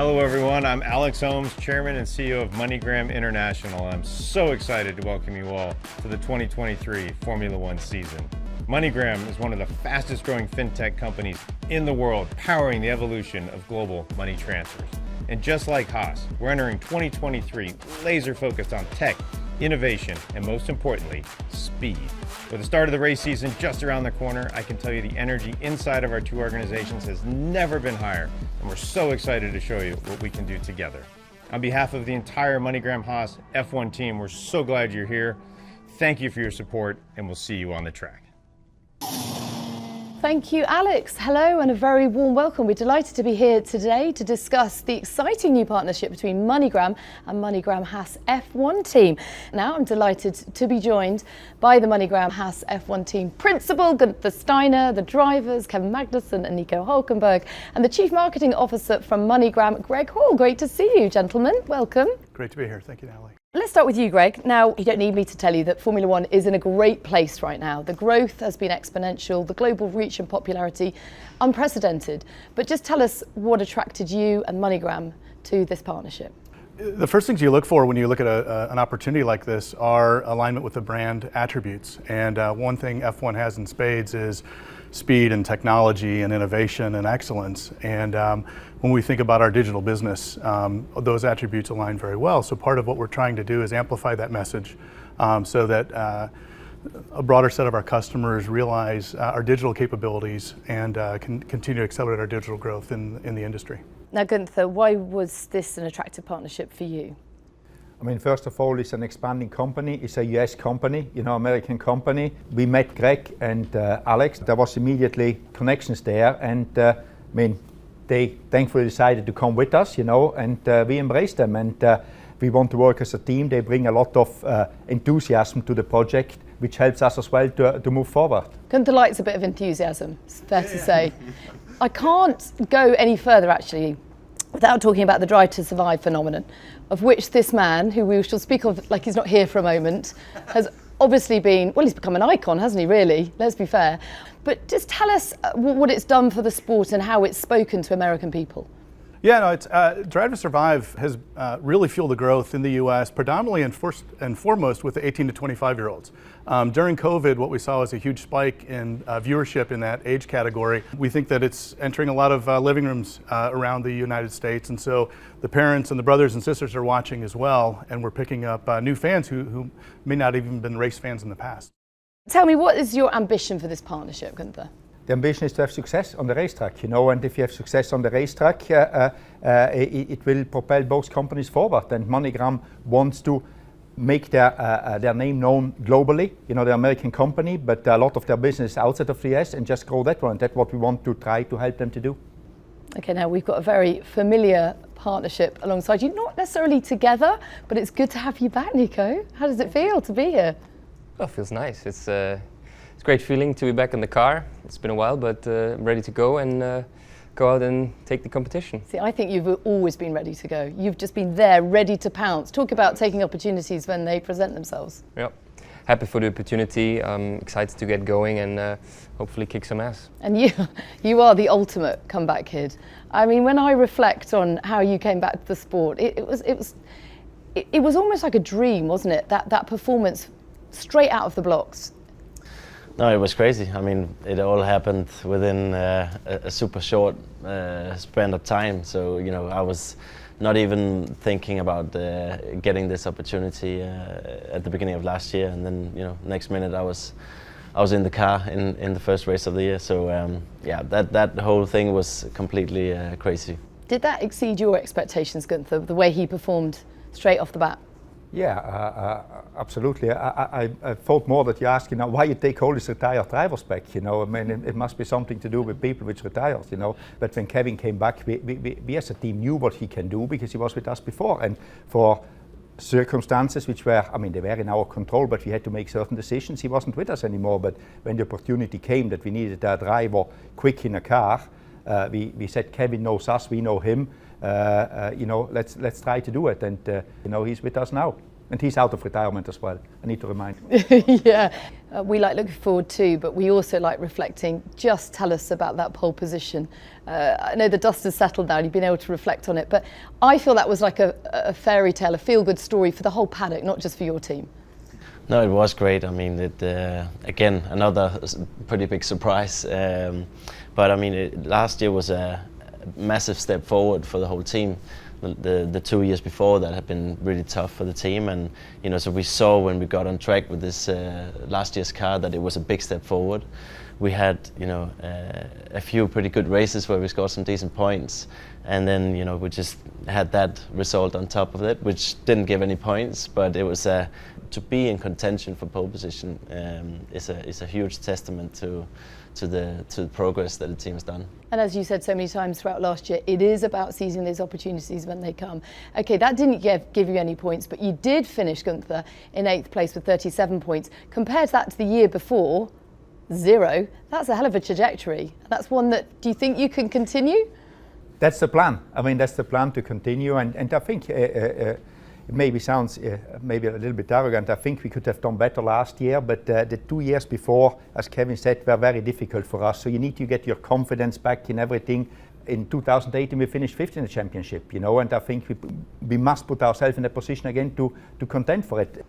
Hello everyone, I'm Alex Holmes, Chairman and CEO of MoneyGram International. I'm so excited to welcome you all to the 2023 Formula One season. MoneyGram is one of the fastest growing fintech companies in the world, powering the evolution of global money transfers. And just like Haas, we're entering 2023 laser focused on tech, innovation, and most importantly, speed. With the start of the race season just around the corner, I can tell you the energy inside of our two organizations has never been higher, and we're so excited to show you what we can do together. On behalf of the entire MoneyGram Haas F1 team, we're so glad you're here. Thank you for your support, and we'll see you on the track. Thank you, Alex. Hello and a very warm welcome. We're delighted to be here today to discuss the exciting new partnership between MoneyGram and MoneyGram Haas F1 team. Now I'm delighted to be joined by the MoneyGram Haas F1 team principal, Guenther Steiner, the drivers, Kevin Magnussen and Nico Hülkenberg, and the Chief Marketing Officer from MoneyGram, Greg Hall. Great to see you, gentlemen. Welcome. Great to be here. Thank you, Natalie. Let's start with you, Greg. Now, you don't need me to tell you that Formula One is in a great place right now. The growth has been exponential, the global reach and popularity unprecedented. But just tell us what attracted you and MoneyGram to this partnership. The first things you look for when you look at an opportunity like this are alignment with the brand attributes. And one thing F1 has in spades is speed and technology and innovation and excellence. And when we think about our digital business, those attributes align very well. So part of what we're trying to do is amplify that message so that a broader set of our customers realize our digital capabilities and can continue to accelerate our digital growth in the industry. Now, Guenther, why was this an attractive partnership for you? I mean, first of all, it's an expanding company. It's a US company, American company. We met Greg and Alex. There was immediately connections there. And they thankfully decided to come with us, and we embraced them. And we want to work as a team. They bring a lot of enthusiasm to the project, which helps us as well to move forward. Guenther likes a bit of enthusiasm, it's fair to say. I can't go any further, actually, without talking about the Drive to Survive phenomenon, of which this man, who we shall speak of like he's not here for a moment, has obviously been, well, he's become an icon, hasn't he, really? Let's be fair. But just tell us what it's done for the sport and how it's spoken to American people. Yeah, no, it's Drive to Survive has really fueled the growth in the U.S., predominantly and first and foremost with the 18 to 25-year-olds. During COVID, what we saw was a huge spike in viewership in that age category. We think that it's entering a lot of living rooms around the United States, and so the parents and the brothers and sisters are watching as well, and we're picking up new fans who may not have even been race fans in the past. Tell me, what is your ambition for this partnership, Guenther? The ambition is to have success on the racetrack, and if you have success on the racetrack, it will propel both companies forward. And MoneyGram wants to make their name known globally. They're an American company, but a lot of their business outside of the US, and just grow that one. That's what we want to try to help them to do. Okay, now we've got a very familiar partnership alongside you, not necessarily together, but it's good to have you back, Nico. How does it feel to be here? Well, it feels nice. It's a great feeling to be back in the car. It's been a while, but I'm ready to go and go out and take the competition. See, I think you've always been ready to go. You've just been there, ready to pounce. Talk about taking opportunities when they present themselves. Yep. Happy for the opportunity. I'm excited to get going and hopefully kick some ass. And you are the ultimate comeback kid. I mean, when I reflect on how you came back to the sport, it was almost like a dream, wasn't it? That performance straight out of the blocks. No, it was crazy. I mean, it all happened within a super short span of time. So, I was not even thinking about getting this opportunity at the beginning of last year. And then, next minute I was in the car in the first race of the year. So, yeah, that whole thing was completely crazy. Did that exceed your expectations, Guenther, the way he performed straight off the bat? Yeah, absolutely. I thought more that you asked, why you take all these retired drivers back, I mean, it must be something to do with people which retired, But when Kevin came back, we as a team knew what he can do because he was with us before. And for circumstances which were, they were in our control, but we had to make certain decisions. He wasn't with us anymore. But when the opportunity came that we needed a driver quick in a car, we said, Kevin knows us, we know him. Let's try to do it, and he's with us now. And he's out of retirement as well, I need to remind. Yeah, we like looking forward too, but we also like reflecting. Just tell us about that pole position. I know the dust has settled now and you've been able to reflect on it, but I feel that was like a fairy tale, a feel-good story for the whole paddock, not just for your team. No, it was great. I mean, again, another pretty big surprise. But I mean, last year was a massive step forward for the whole team. The 2 years before that had been really tough for the team, and so we saw when we got on track with this last year's car that it was a big step forward. We had a few pretty good races where we scored some decent points, and then we just had that result on top of it, which didn't give any points, but it was to be in contention for pole position is a huge testament to the progress that the team has done. And as you said so many times throughout last year, it is about seizing those opportunities when they come. Okay, that didn't give you any points, but you did finish, Guenther, in 8th place with 37 points. Compared that to the year before, 0, that's a hell of a trajectory. That's one that, do you think you can continue? That's the plan. I mean, that's the plan to continue, and I think it maybe sounds maybe a little bit arrogant. I think we could have done better last year, but the 2 years before, as Kevin said, were very difficult for us. So you need to get your confidence back in everything. In 2018, we finished 5th in the championship, and I think we must put ourselves in a position again to contend for it.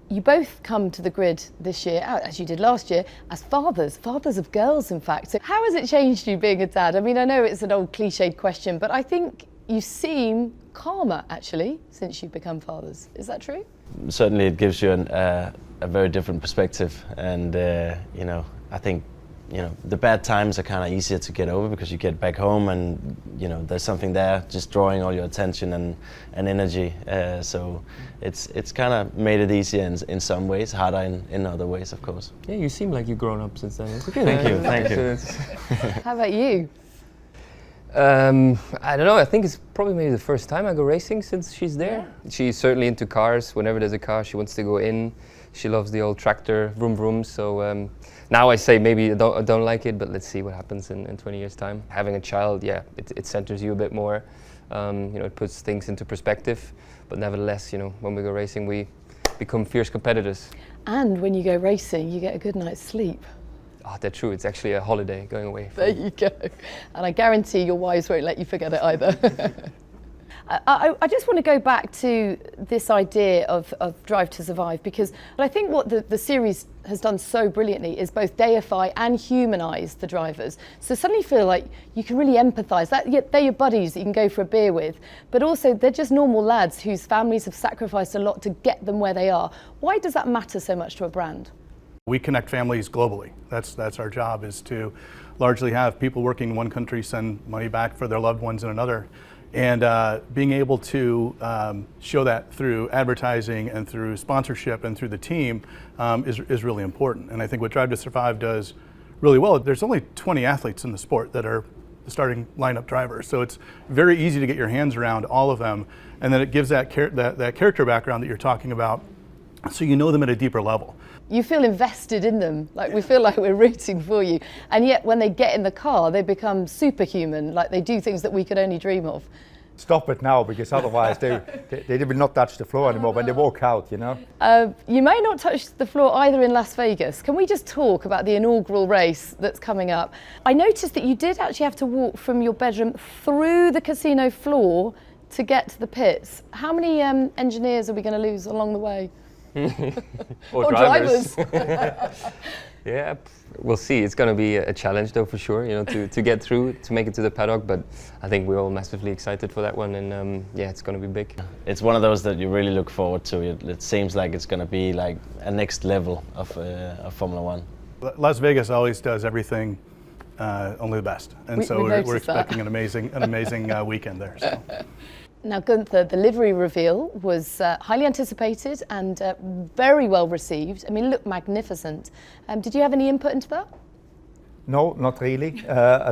You both come to the grid this year, as you did last year, as fathers of girls, in fact. So how has it changed you being a dad? I mean, I know it's an old cliched question, but I think you seem calmer, actually, since you've become fathers. Is that true? Certainly it gives you a very different perspective, and I think the bad times are kind of easier to get over because you get back home and there's something there just drawing all your attention and energy, so it's kind of made it easier in some ways, harder in other ways, of course. Yeah, you seem like you've grown up since then. Thank you. How about you? I don't know, I think it's probably maybe the first time I go racing since she's there. Yeah. She's certainly into cars. Whenever there's a car, she wants to go in. She loves the old tractor, vroom vroom. So now I say maybe I don't like it, but let's see what happens in 20 years' time. Having a child, yeah, it centers you a bit more. It puts things into perspective. But nevertheless, when we go racing, we become fierce competitors. And when you go racing, you get a good night's sleep. Oh, that's true. It's actually a holiday going away. There you go. And I guarantee your wives won't let you forget it either. I just want to go back to this idea of Drive to Survive, because I think what the series has done so brilliantly is both deify and humanise the drivers. So suddenly you feel like you can really empathise. They're your buddies that you can go for a beer with, but also they're just normal lads whose families have sacrificed a lot to get them where they are. Why does that matter so much to a brand? We connect families globally. That's our job, is to largely have people working in one country send money back for their loved ones in another. And being able to show that through advertising and through sponsorship and through the team is really important. And I think what Drive to Survive does really well, there's only 20 athletes in the sport that are the starting lineup drivers. So it's very easy to get your hands around all of them. And then it gives that character background that you're talking about, so you know them at a deeper level. You feel invested in them, like we feel like we're rooting for you. And yet when they get in the car, they become superhuman, like they do things that we could only dream of. Stop it now, because otherwise they will not touch the floor anymore when they walk out, You may not touch the floor either in Las Vegas. Can we just talk about the inaugural race that's coming up? I noticed that you did actually have to walk from your bedroom through the casino floor to get to the pits. How many engineers are we going to lose along the way? or drivers. Yeah, we'll see. It's going to be a challenge, though, for sure. To get through, to make it to the paddock. But I think we're all massively excited for that one, and yeah, it's going to be big. It's one of those that you really look forward to. It seems like it's going to be like a next level of Formula One. Las Vegas always does everything only the best, and so we're expecting an amazing weekend there. So. Now, Guenther, the livery reveal was highly anticipated and very well received. I mean, it looked magnificent. Did you have any input into that? No, not really.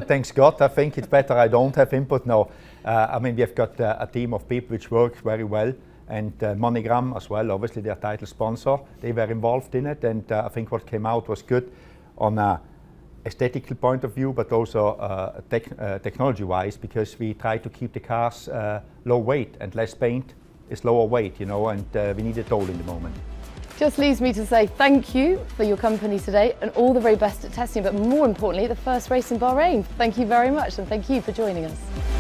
Thanks God. I think it's better I don't have input now. I mean, we have got a team of people which works very well, and MoneyGram as well, obviously their title sponsor. They were involved in it, and I think what came out was good on a aesthetical point of view, but also technology-wise, because we try to keep the cars low weight and less paint, is lower weight, you know, and we need it all in the moment. Just leaves me to say thank you for your company today and all the very best at testing, but more importantly, the first race in Bahrain. Thank you very much, and thank you for joining us.